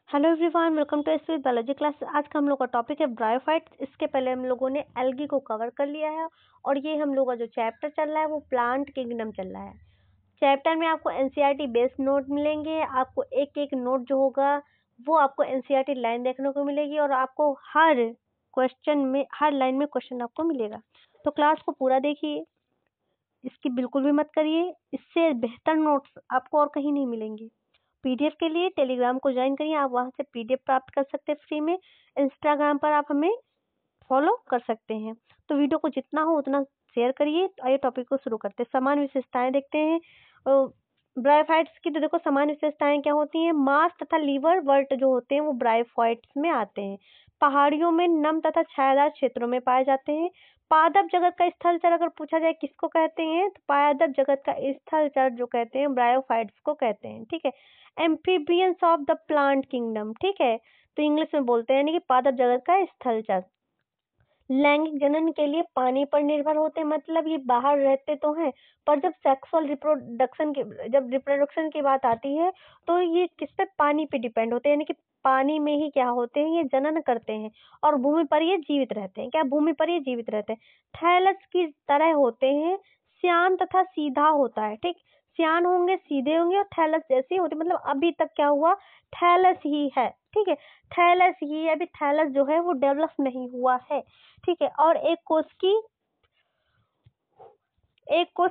Hello everyone, welcome to SV biology class. आज का हम लोग का टॉपिक है ब्रायोफाइट्स। इसके पहले हम लोगों ने एल्गी को कवर कर लिया है और ये हम लोग का जो चैप्टर चल रहा है वो प्लांट किंगडम चल रहा है। चैप्टर में आपको एनसीईआरटी बेस्ड नोट मिलेंगे। आपको एक एक नोट जो होगा वो आपको एनसीईआरटी लाइन देखने को मिलेगी और आपको हर क्वेश्चन में, हर लाइन में क्वेश्चन आपको मिलेगा। तो क्लास को पूरा देखिए, इसकी बिल्कुल भी मत करिए। इससे बेहतर नोट्स आपको और कहीं नहीं मिलेंगे। पीडीएफ के लिए टेलीग्राम को ज्वाइन करिए, आप वहां से पीडीएफ प्राप्त कर सकते हैं फ्री में। इंस्टाग्राम पर आप हमें फॉलो कर सकते हैं। तो वीडियो को जितना हो उतना शेयर करिए। तो आइए टॉपिक को शुरू करते हैं। समान विशेषताएं देखते हैं। ब्रायोफाइट्स की तो देखो समान विशेषताएं क्या होती हैं। मांस तथा लीवर वर्ट जो होते हैं वो ब्रायोफाइट्स में आते हैं। पहाड़ियों में नम तथा छायादार क्षेत्रों में पाए जाते हैं। पादप जगत का स्थलचर अगर पूछा जाए किसको कहते हैं, तो पादप जगत का स्थलचर जो कहते हैं ब्रायोफाइट्स को कहते हैं। ठीक है। Amphibians of the plant kingdom, ठीक है, तो इंग्लिश में बोलते हैं, यानी कि पादप जगत का स्थलचर। लैंगिक जनन के लिए पानी पर निर्भर होते हैं, मतलब ये बाहर रहते तो हैं, पर जब सेक्सुअल रिप्रोडक्शन की, जब रिप्रोडक्शन की बात आती है तो ये किस पे, पानी पे डिपेंड होते हैं, यानी कि पानी में ही क्या होते हैं, ये जनन करते हैं और भूमि पर ये जीवित रहते हैं। क्या भूमि पर ये जीवित रहते हैं। थैलस की तरह होते हैं, श्यान तथा सीधा होता है। ठीक, श्यान होंगे, सीधे होंगे और थैलस जैसे होते, मतलब अभी तक क्या हुआ, थैलस ही है। ठीक है, थैलस ही, अभी थैलस जो है वो डेवलप नहीं हुआ है। ठीक है। और एक कोश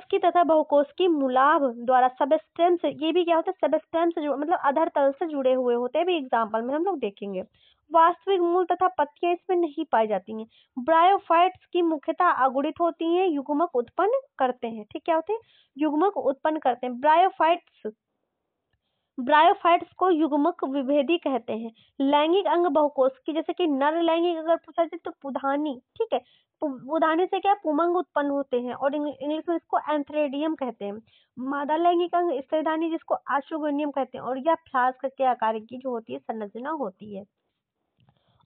की तथा बहुकोश की मूलाभ द्वारा सबस्टेंस, ये भी क्या होता है, सबस्टेंस जो मतलब अधर तल से जुड़े हुए होते हैं। भी एग्जाम्पल में हम लोग देखेंगे। वास्तविक मूल तथा पत्तियां इसमें नहीं पाई जाती हैं। ब्रायोफाइट्स की मुख्यतः अगुणित होती हैं, युग्मक उत्पन्न करते हैं। ठीक, क्या होते हैं, युग्मक उत्पन्न करते हैं। ब्रायोफाइट्स को युग्मक विभेदी कहते हैं। लैंगिक अंग बहुकोशिकीय, जैसे कि नर लैंगिक अगर पूछा जाए तो पुधानी। ठीक है, पुधानी से क्या पुमंग उत्पन्न होते हैं और इंग्लिश में इसको एंथ्रेडियम कहते हैं। मादा लैंगिक अंग स्तनधानी, जिसको आशुगोनियम कहते हैं, और यह फ्लास्क के आकार की जो होती है संरचना होती है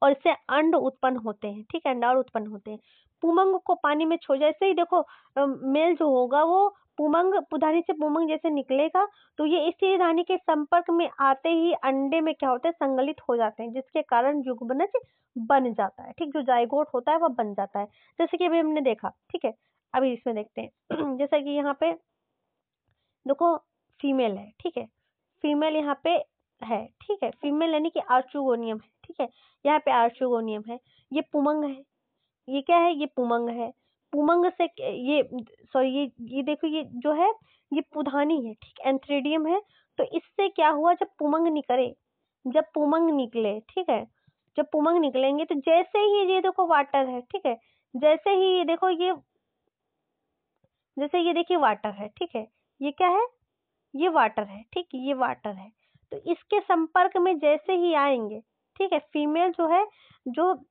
और इससे अंड उत्पन्न होते हैं। ठीक है, अंडाणु उत्पन्न होते हैं। पुमंग को पानी में छो, जैसे ही देखो मेल जो होगा वो पुमंग, पुधानी से पुमंग जैसे निकलेगा तो ये इस धानी के संपर्क में आते ही अंडे में क्या होता है, संगलित हो जाते हैं, जिसके कारण युग्मनज बन जाता है। ठीक, जो जाइगोट होता है वह बन जाता है, जैसे कि अभी हमने देखा। ठीक है, अभी इसमें देखते हैं जैसा कि यहाँ पे देखो फीमेल है। ठीक है, फीमेल यहाँ पे है। ठीक है, फीमेल यानी कि आर्चुगोनियम है। ठीक है, यहाँ पे आर्चुगोनियम है, ये पुमंग है, ये क्या है, ये पुमंग है। पुमंग से ये, सॉरी, ये देखो, ये जो है ये पुधानी है। ठीक, एंथ्रेडियम है। तो इससे क्या हुआ, जब पुमंग निकले, जब पुमंग निकले, ठीक है, जब पुमंग निकलेंगे तो जैसे ही ये देखो वाटर है। ठीक है, जैसे ही ये देखो, ये जैसे ये देखिए वाटर है। ठीक है, ये क्या है, ये वाटर है। ठीक, ये वाटर है। तो इसके संपर्क में जैसे ही आएंगे, ठीक है, फीमेल जो है, जो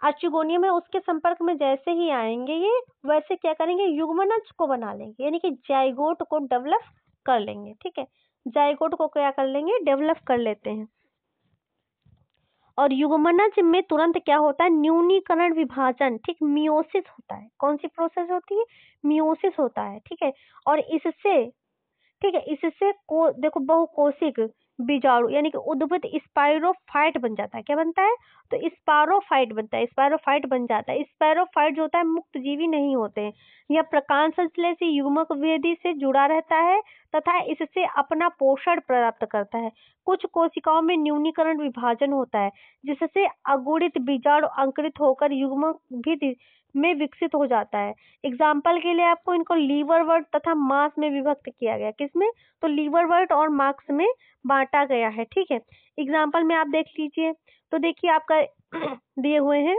आर्चिगोनियम है, उसके संपर्क में जैसे ही आएंगे ये वैसे क्या करेंगे, युग्मनज को बना लेंगे, यानी कि जाइगोट को डेवलप कर लेंगे। ठीक है, जाइगोट को क्या कर लेंगे, डेवलप कर लेते हैं। और युग्मनज में तुरंत क्या होता है, न्यूनीकरण विभाजन, ठीक, मियोसिस होता है। कौन सी प्रोसेस होती है, मियोसिस होता है। ठीक है, और इससे, ठीक है, इससे को देखो बहुकोशिक बीजाणु यानी कि उद्भिद स्पाइरोफाइट बन जाता है। क्या बनता है, तो स्पारोफाइट बनता है, स्पाइरोफाइट बन जाता है। स्पाइरोफाइट जो होता है मुक्त जीवी नहीं होते हैं, यह प्रकांड संश्लेष से युग्मक वेदी से जुड़ा रहता है तथा इससे अपना पोषण प्राप्त करता है। कुछ कोशिकाओं में न्यूनीकरण विभाजन होता है, जिससे अगुणित बीजाणु अंकुरित होकर युग्मक भी में विकसित हो जाता है। एग्जाम्पल के लिए आपको इनको लीवर वर्ट तथा मांस में विभक्त किया गया। किसमें, तो लीवर वर्ट और मांस में बांटा गया है। ठीक है, एग्जाम्पल में आप देख लीजिए। तो देखिए आपका दिए हुए हैं,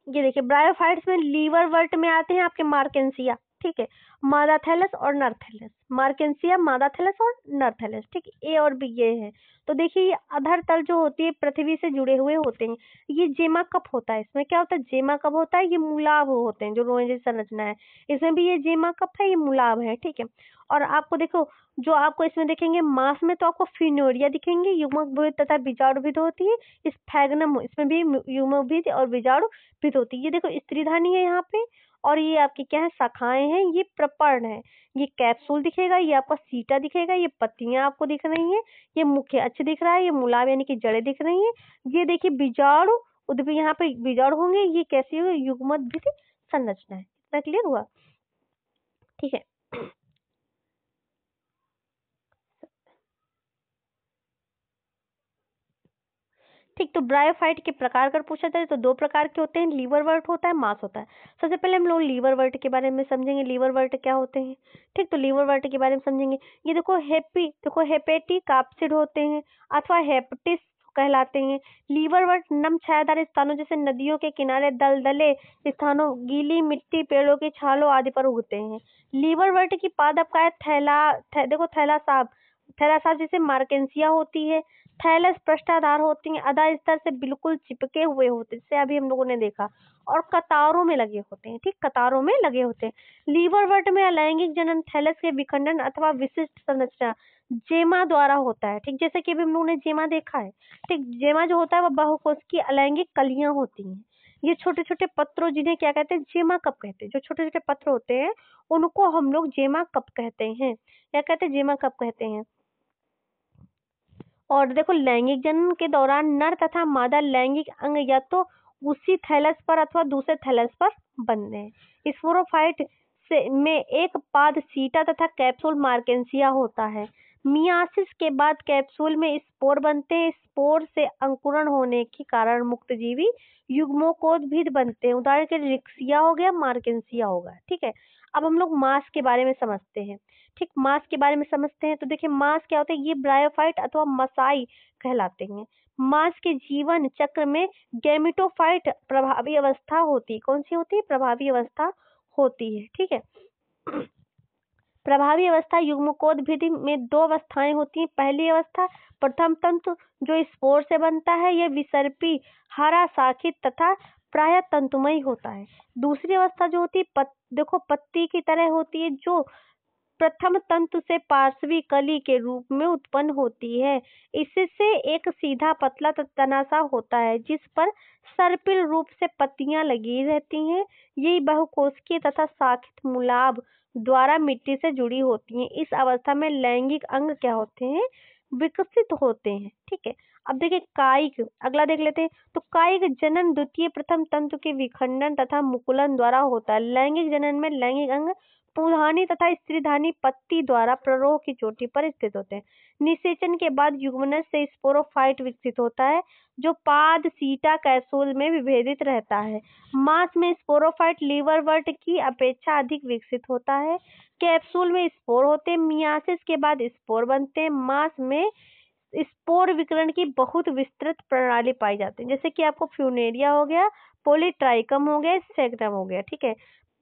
ये देखिए ब्रायोफाइट्स में लीवर वर्ट में आते हैं आपके मार्केंसिया। ठीक है, मादा थैलस और नर थैलस, मार्केंसिया, मादा थैलस और नर थैलस। ठीक है, ए और बी ये है। तो देखिए ये अधर तल जो होती है पृथ्वी से जुड़े हुए होते हैं। ये जेमा कप होता है, इसमें क्या होता है, जेमा कप होता है। ये मूलाभ होते हैं, जो रोए जैसी संरचना है, इसमें भी ये जेमा कप है, ये मूलाभ है। ठीक है, और आपको देखो, जो आपको इसमें देखेंगे मांस में तो आपको फिनोरिया दिखेंगे, युग्मक भुज तथा बीजाणु भीत होती है। इस फैगनम, इसमें भी युग्मक भीत और बीजाणु भीत होती है। ये देखो स्त्रीधानी है यहाँ पे, और ये आपकी क्या है, शाखाएं हैं, ये प्रपर्ण है। ये कैप्सूल दिखेगा, ये आपका सीटा दिखेगा, ये पत्तियां आपको दिख रही हैं, ये मुख्य अक्ष दिख रहा है, ये मूलाभ यानी कि जड़ें दिख रही हैं, ये देखिए बीजाणु उद्भिद, यहाँ पे बीजाणु होंगे, ये कैसी होगी, युग्मद्भिद संरचना है। इतना क्लियर हुआ? ठीक है। ठीक, तो ब्रायोफाइट के प्रकार अगर पूछा जाए तो दो प्रकार के होते हैं, लीवर वर्ट होता है, मास होता है। सबसे पहले हम लोग लीवर वर्ट के बारे में समझेंगे, लीवर वर्ट क्या होते हैं। ठीक, तो लीवर वर्ट के बारे में समझेंगे। ये देखो हेपेटी काप्सिड होते हैं अथवा हेपटिस कहलाते हैं। लीवर वर्ट नम छायादार स्थानों जैसे नदियों के किनारे, दलदले स्थानों, गीली मिट्टी, पेड़ों की छालों आदि पर उगते हैं। लीवर वर्ट की पादपकाय देखो थैलासाप जैसे मार्केंसिया होती है। थैलस पृष्ठाधार होती हैं, अधा स्तर से बिल्कुल चिपके हुए होते हैं, जैसे अभी हम लोगों ने देखा, और कतारों में लगे होते हैं। ठीक, कतारों में लगे होते हैं। लीवर वर्ट में अलैंगिक जनन थैलस के विखंडन अथवा विशिष्ट संरचना जेमा द्वारा होता है। ठीक, जैसे कि अभी हम लोगों ने जेमा देखा है। ठीक, जेमा जो होता है वह बहुकोश की अलैंगिक कलियां होती हैं। ये छोटे छोटे पत्रों, जिन्हें क्या कहते हैं, जेमा कप कहते हैं। जो छोटे छोटे पत्र होते हैं उनको हम लोग जेमा कप कहते हैं। क्या कहते हैं, जेमा कप कहते हैं। और देखो, लैंगिक जनन के दौरान नर तथा मादा लैंगिक अंग या तो उसी थैलस पर अथवा दूसरे थैलस पर बनते हैं। स्पोरोफाइट से में एक पाद सीटा तथा कैप्सूल मार्केंसिया होता है। मियासिस के बाद कैप्सूल में स्पोर बनते हैं। स्पोर से अंकुरण होने के कारण मुक्तजीवी युग्मकोद्भिद बनते हैं। उदाहरण के लिए रिक्सिया हो गया, मार्केंसिया होगा। ठीक है, अब हम लोग मास के बारे में समझते हैं। ठीक, मास के बारे में समझते हैं। तो देखिए, मास क्या होता है, ये ब्रायोफाइट अथवा मसाई कहलाते हैं। मास के जीवन चक्र में गैमेटोफाइट प्रभावी अवस्था होती है। कौन सी होती है, प्रभावी अवस्था होती है। ठीक है, प्रभावी अवस्था युग्मकोद्भिद में दो अवस्थाएं होती हैं। पहली अवस्था प्रथम तंतु जो स्पोर से बनता है, यह विसर्पी, हरा शाखित तथा प्राय तंतुमय होता है। दूसरी अवस्था जो होती है देखो पत्ती की तरह होती है, जो प्रथम तंतु से पार्श्वी कली के रूप में उत्पन्न होती है। इससे एक सीधा पतला तना सा होता है जिस पर सर्पिल रूप से पत्तियां लगी रहती हैं। ये बहुकोशिकीय तथा शाखित मूलाभ द्वारा मिट्टी से जुड़ी होती हैं। इस अवस्था में लैंगिक अंग क्या होते हैं, विकसित होते हैं। ठीक है, अब देखिए कायिक, अगला देख लेते हैं। तो कायिक जनन द्वितीय प्रथम तंतु के विखंडन तथा मुकुलन द्वारा होता है। लैंगिक जनन में लैंगिक अंग पुधानी तथा स्त्रीधानी पत्ती द्वारा प्ररोह की चोटी पर स्थित होते हैं। निषेचन के बाद युग्मनज से स्पोरोफाइट विकसित होता है, जो पाद सीटा कैप्सूल में विभेदित रहता है। मास में स्पोरोफाइट लीवर वर्ट की अपेक्षा अधिक विकसित होता है। कैप्सूल में स्पोर होते हैं। मियासिस के बाद स्पोर बनते हैं। मास में स्पोर विकिरण की बहुत विस्तृत प्रणाली पाई जाती है, जैसे कि आपको फ्यूनेरिया हो गया, पॉलीट्राइकम हो गया, स्फेग्नम हो गया। ठीक है,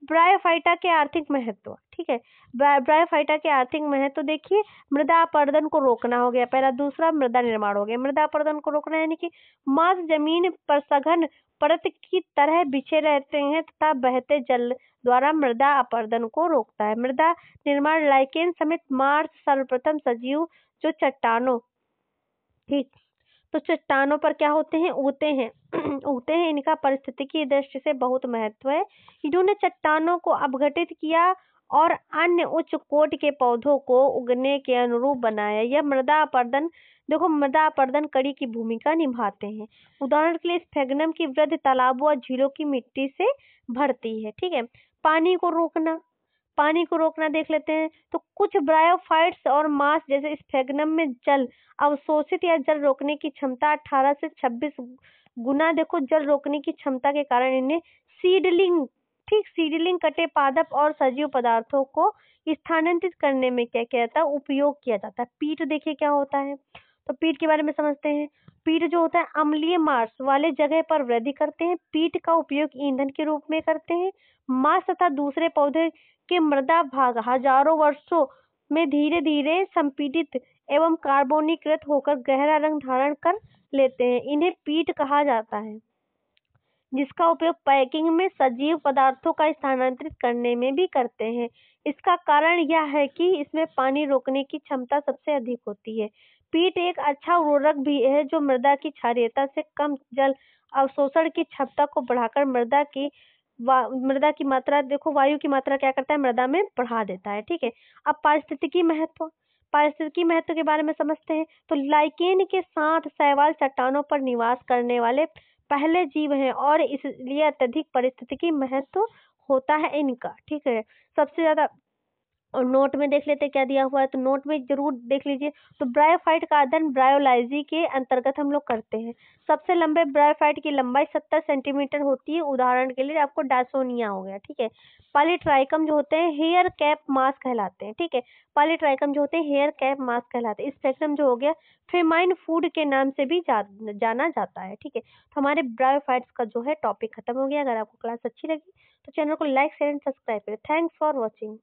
ब्रायोफाइटा के आर्थिक महत्व। ठीक है, ब्रायोफाइटा के आर्थिक महत्व देखिए, मृदा अपरदन को रोकना हो गया पहला। दूसरा, मृदा निर्माण हो गया। मृदा अपरदन को रोकना यानी कि मास जमीन पर सघन परत की तरह बिछे रहते हैं तथा बहते जल द्वारा मृदा अपरदन को रोकता है। मृदा निर्माण लाइकेन समेत मार्स सर्वप्रथम सजीव जो चट्टानों, ठीक, तो चट्टानों पर क्या होते हैं, उगते हैं उगते हैं। इनका पारिस्थितिकी दृष्टि से बहुत महत्व है। इन्होंने चट्टानों को अपघटित किया और अन्य उच्च कोटि के पौधों को उगने के अनुरूप बनाया। यह मृदा अपरदन, देखो मृदा अपरदन कड़ी की भूमिका निभाते हैं। उदाहरण के लिए स्फेग्नम की वृद्धि तालाबों और झीलों की मिट्टी से भरती है। ठीक है, पानी को रोकना, पानी को रोकना देख लेते हैं। तो कुछ ब्रायोफाइट्स और मास जैसे स्फेग्नम में जल अवशोषित या जल रोकने की क्षमता 18 से 26 गुना, देखो जल रोकने की क्षमता के कारण इन्हें सीडलिंग, ठीक, सीडलिंग कटे पादप और सजीव पदार्थों को स्थानांतरित करने में क्या किया जाता है, उपयोग किया जाता है। पीट देखिए क्या होता है, तो पीट के बारे में समझते हैं। पीट जो होता है अम्लीय मांस वाले जगह पर वृद्धि करते हैं। पीट का उपयोग ईंधन के रूप में करते हैं। मांस तथा दूसरे पौधे के मृदा भाग हजारों वर्षों में धीरे धीरे संपीड़ित एवं कार्बोनीकृत होकर गहरा रंग धारण कर लेते हैं। इन्हें पीट कहा जाता है, जिसका उपयोग पैकिंग में सजीव पदार्थों का स्थानांतरित करने में भी करते हैं। इसका कारण यह है कि इसमें पानी रोकने की क्षमता सबसे अधिक होती है। पीट एक अच्छा उर्वरक भी है जो मृदा की क्षारीयता से कम जल अवशोषण की क्षमता को बढ़ाकर मृदा की मृदा की मात्रा, देखो वायु की मात्रा क्या करता है, मृदा में बढ़ा देता है। ठीक है, अब पारिस्थितिकी महत्व के बारे में समझते हैं। तो लाइकेन के साथ शैवाल चट्टानों पर निवास करने वाले पहले जीव हैं और इसलिए अत्यधिक पारिस्थितिकी महत्व होता है इनका। ठीक है, सबसे ज्यादा, और नोट में देख लेते क्या दिया हुआ है, तो नोट में जरूर देख लीजिए। तो ब्रायोफाइट का अध्ययन ब्रायोलॉजी के अंतर्गत हम लोग करते हैं। सबसे लंबे ब्रायोफाइट की लंबाई 70 सेंटीमीटर होती है। उदाहरण के लिए आपको डायसोनिया हो गया। ठीक है, पॉलीट्राइकम जो होते हैं हेयर कैप मास कहलाते हैं। ठीक है, पॉलीट्राइकम जो होते हैं हेयर कैप मास कहलाते हैं। स्पेक्ट्रम जो हो गया फेमाइन फूड के नाम से भी जाना जाता है। ठीक है, तो हमारे ब्रायोफाइट्स का जो है टॉपिक खत्म हो गया। अगर आपको क्लास अच्छी लगी तो चैनल को लाइक शेयर एंड सब्सक्राइब करें। Thanks for watching.